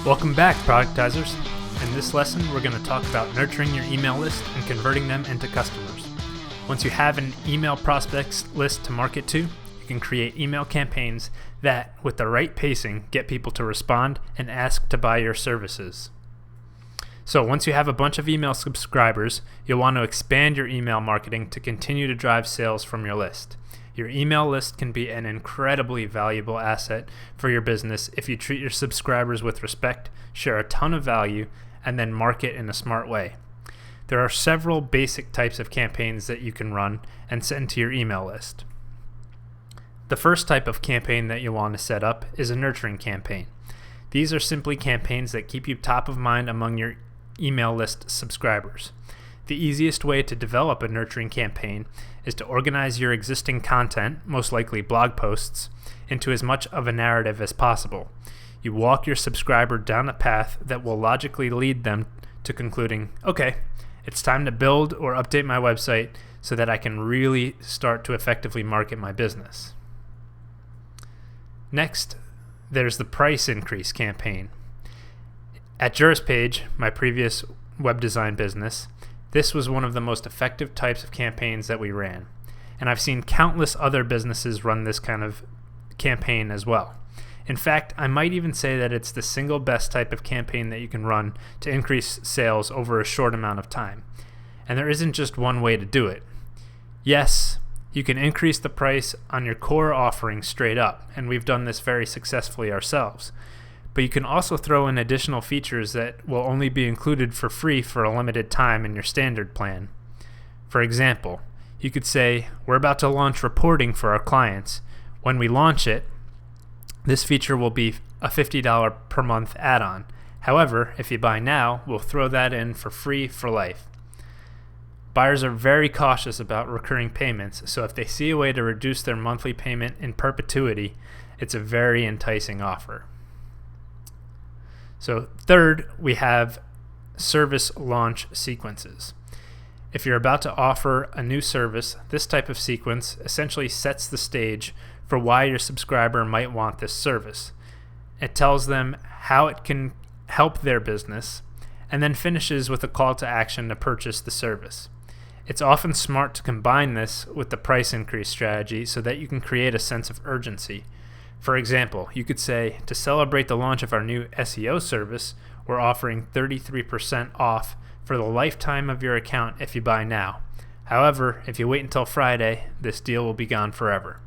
Welcome back, productizers. In this lesson, we're going to talk about nurturing your email list and converting them into customers. Once you have an email prospects list to market to, you can create email campaigns that, with the right pacing, get people to respond and ask to buy your services. So once you have a bunch of email subscribers, you'll want to expand your email marketing to continue to drive sales from your list. Your email list can be an incredibly valuable asset for your business if you treat your subscribers with respect, share a ton of value, and then market in a smart way. There are several basic types of campaigns that you can run and send to your email list. The first type of campaign that you'll want to set up is a nurturing campaign. These are simply campaigns that keep you top of mind among your email list subscribers. The easiest way to develop a nurturing campaign is to organize your existing content, most likely blog posts, into as much of a narrative as possible. You walk your subscriber down a path that will logically lead them to concluding, okay, it's time to build or update my website so that I can really start to effectively market my business. Next, there's the price increase campaign. At JurisPage, my previous web design business, this was one of the most effective types of campaigns that we ran, and I've seen countless other businesses run this kind of campaign as well. In fact, I might even say that it's the single best type of campaign that you can run to increase sales over a short amount of time. And there isn't just one way to do it. Yes, you can increase the price on your core offering straight up, and we've done this very successfully ourselves. But you can also throw in additional features that will only be included for free for a limited time in your standard plan. For example, you could say, we're about to launch reporting for our clients. When we launch it, this feature will be a $50 per month add-on. However, if you buy now, we'll throw that in for free for life. Buyers are very cautious about recurring payments, so if they see a way to reduce their monthly payment in perpetuity, it's a very enticing offer. So third, we have service launch sequences. If you're about to offer a new service, this type of sequence essentially sets the stage for why your subscriber might want this service. It tells them how it can help their business, and then finishes with a call to action to purchase the service. It's often smart to combine this with the price increase strategy so that you can create a sense of urgency. For example, you could say, to celebrate the launch of our new SEO service, we're offering 33% off for the lifetime of your account if you buy now. However, if you wait until Friday, this deal will be gone forever.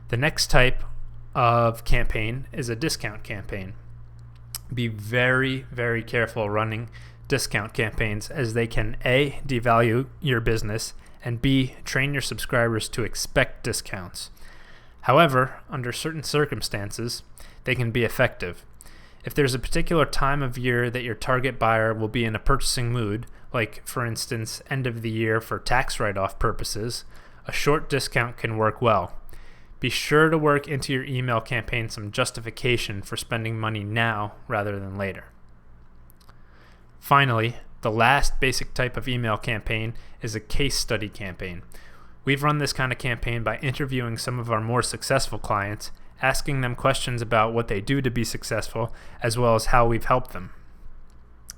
The next type of campaign is a discount campaign. Be very, very careful running discount campaigns, as they can A, devalue your business, and B, train your subscribers to expect discounts. However, under certain circumstances, they can be effective. If there's a particular time of year that your target buyer will be in a purchasing mood, like for instance end of the year for tax write-off purposes, a short discount can work well. Be sure to work into your email campaign some justification for spending money now rather than later. Finally, the last basic type of email campaign is a case study campaign. We've run this kind of campaign by interviewing some of our more successful clients, asking them questions about what they do to be successful, as well as how we've helped them.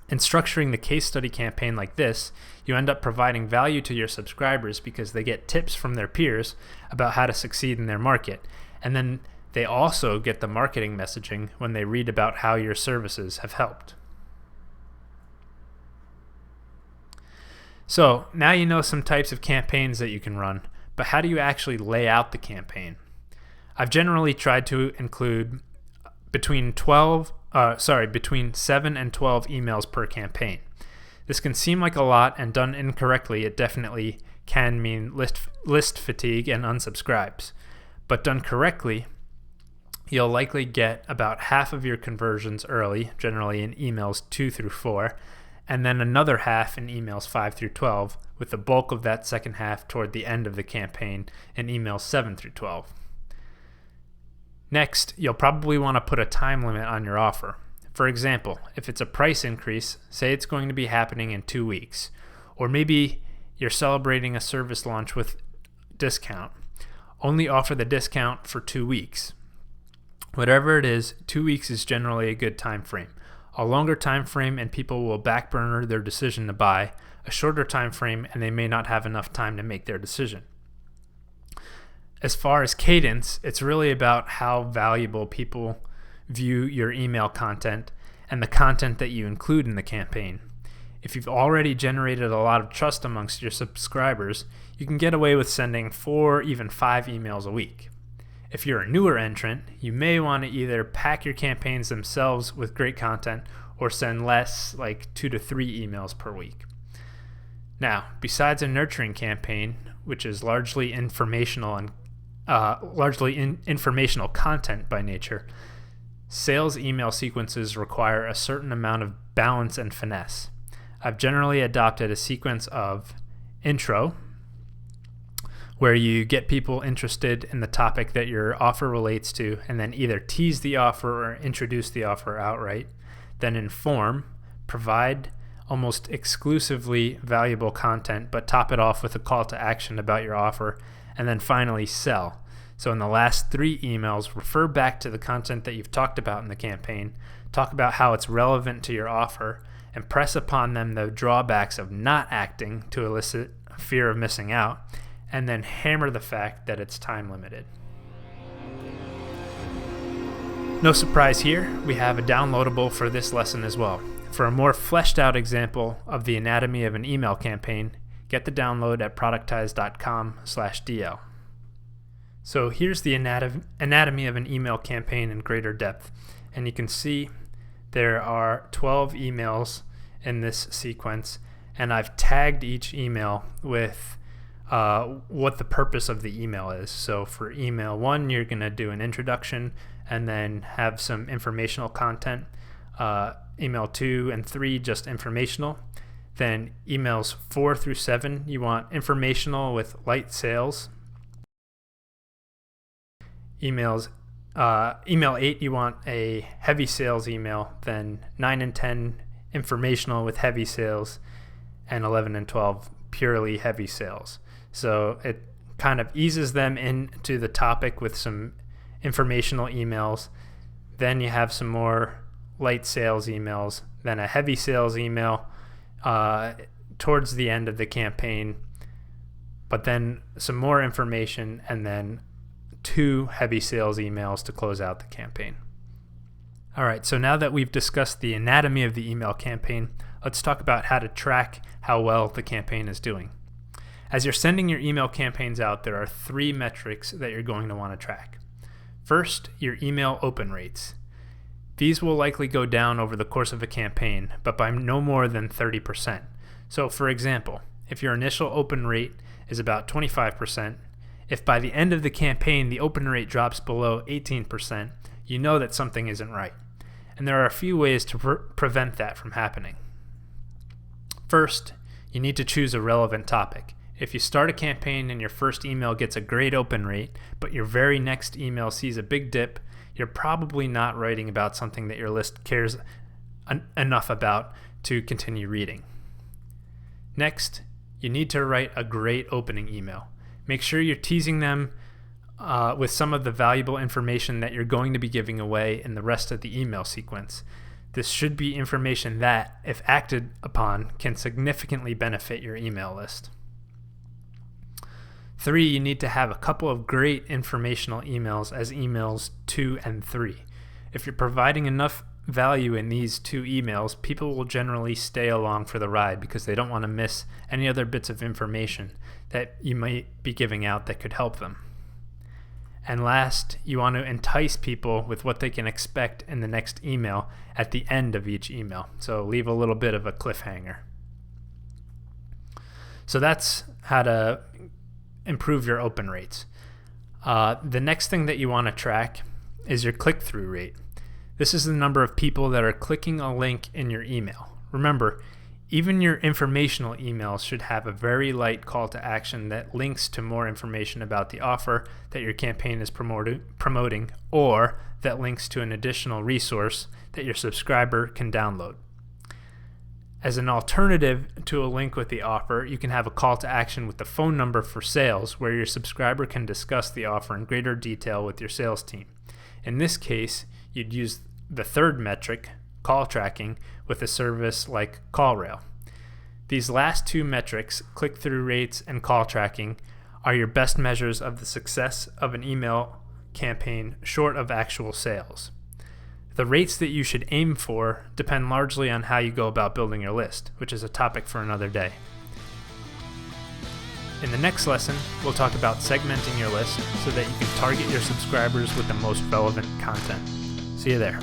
In structuring the case study campaign like this, you end up providing value to your subscribers because they get tips from their peers about how to succeed in their market, and then they also get the marketing messaging when they read about how your services have helped. So now you know some types of campaigns that you can run, but how do you actually lay out the campaign? I've generally tried to include between 7 and 12 emails per campaign. This can seem like a lot, and done incorrectly, it definitely can mean list fatigue and unsubscribes. But done correctly, you'll likely get about half of your conversions early, generally in emails 2 through 4, and then another half in emails 5 through 12, with the bulk of that second half toward the end of the campaign in emails 7 through 12. Next, you'll probably want to put a time limit on your offer. For example, if it's a price increase, say it's going to be happening in 2 weeks, or maybe you're celebrating a service launch with discount. Only offer the discount for 2 weeks. Whatever it is, 2 weeks is generally a good time frame. A longer time frame and people will backburner their decision to buy. A shorter time frame and they may not have enough time to make their decision. As far as cadence, it's really about how valuable people view your email content and the content that you include in the campaign. If you've already generated a lot of trust amongst your subscribers, you can get away with sending 4, even 5 emails a week. If you're a newer entrant, you may want to either pack your campaigns themselves with great content or send less, like 2 to 3 emails per week. Now, besides a nurturing campaign, which is largely informational content by nature, sales email sequences require a certain amount of balance and finesse. I've generally adopted a sequence of intro, where you get people interested in the topic that your offer relates to, and then either tease the offer or introduce the offer outright. Then inform, provide almost exclusively valuable content, but top it off with a call to action about your offer, and then finally sell. So in the last 3 emails, refer back to the content that you've talked about in the campaign, talk about how it's relevant to your offer, and press upon them the drawbacks of not acting to elicit fear of missing out, and then hammer the fact that it's time limited. No surprise here, we have a downloadable for this lesson as well. For a more fleshed out example of the anatomy of an email campaign, get the download at productized.com/DL. So here's the anatomy of an email campaign in greater depth, and you can see there are 12 emails in this sequence, and I've tagged each email with what the purpose of the email is. So for email 1, you're going to do an introduction and then have some informational content. Email 2 and 3, just informational. Then emails 4 through 7, you want informational with light sales. Email 8, you want a heavy sales email. Then 9 and 10, informational with heavy sales. And 11 and 12, purely heavy sales. So it kind of eases them into the topic with some informational emails. Then you have some more light sales emails, then a heavy sales email towards the end of the campaign, but then some more information, and then 2 heavy sales emails to close out the campaign. All right, so now that we've discussed the anatomy of the email campaign, let's talk about how to track how well the campaign is doing. As you're sending your email campaigns out, there are 3 metrics that you're going to want to track. First, your email open rates. These will likely go down over the course of a campaign, but by no more than 30%. So for example, if your initial open rate is about 25%, if by the end of the campaign the open rate drops below 18%, you know that something isn't right. And there are a few ways to prevent that from happening. First, you need to choose a relevant topic. If you start a campaign and your first email gets a great open rate, but your very next email sees a big dip, you're probably not writing about something that your list cares enough about to continue reading. Next, you need to write a great opening email. Make sure you're teasing them with some of the valuable information that you're going to be giving away in the rest of the email sequence. This should be information that, if acted upon, can significantly benefit your email list. 3, you need to have a couple of great informational emails as emails 2 and 3. If you're providing enough value in these 2 emails, people will generally stay along for the ride because they don't want to miss any other bits of information that you might be giving out that could help them. And last, you want to entice people with what they can expect in the next email at the end of each email. So leave a little bit of a cliffhanger. So that's how to improve your open rates. The next thing that you want to track is your click-through rate. This is the number of people that are clicking a link in your email. Remember, even your informational emails should have a very light call to action that links to more information about the offer that your campaign is promoting, or that links to an additional resource that your subscriber can download. As an alternative to a link with the offer, you can have a call to action with the phone number for sales, where your subscriber can discuss the offer in greater detail with your sales team. In this case, you'd use the third metric, call tracking, with a service like CallRail. These last two metrics, click-through rates and call tracking, are your best measures of the success of an email campaign short of actual sales. The rates that you should aim for depend largely on how you go about building your list, which is a topic for another day. In the next lesson, we'll talk about segmenting your list so that you can target your subscribers with the most relevant content. See you there.